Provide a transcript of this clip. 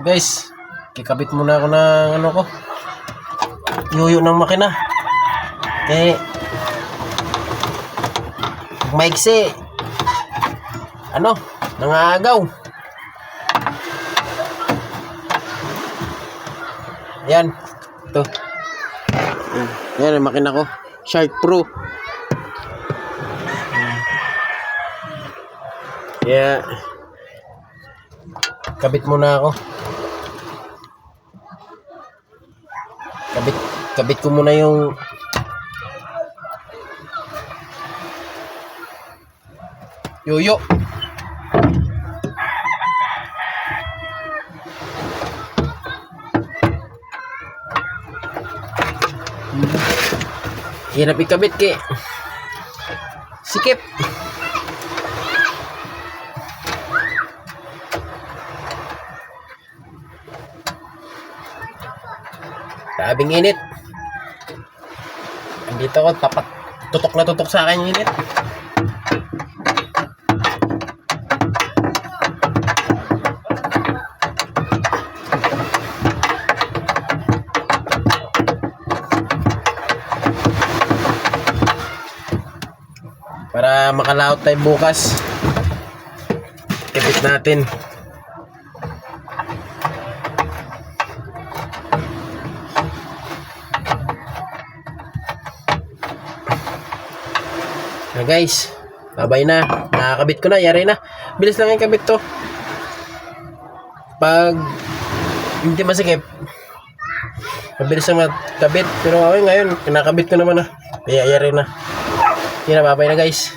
Guys, kikabit muna ako ng ano ko, yuyo ng makina. Maiksi, nangaagaw. Yan, ito. Yan ang makina ko, Shark Pro. Kaya kabit muna ako. Kabit ko muna yung yoyo. Hirap ikabit sikip. Sabing init. Andito ko, tapat. Tutok na tutok sa akin yung init. Para makalaot tayo bukas. Kapit natin. Guys, babay na. Nakakabit ko na, yari na. Bilis lang yung kabit to. Pag hindi masikip, mabilis na makabit. Pero okay, ngayon, kinakabit ko naman na. Kaya yari na. Yun na, babay na guys.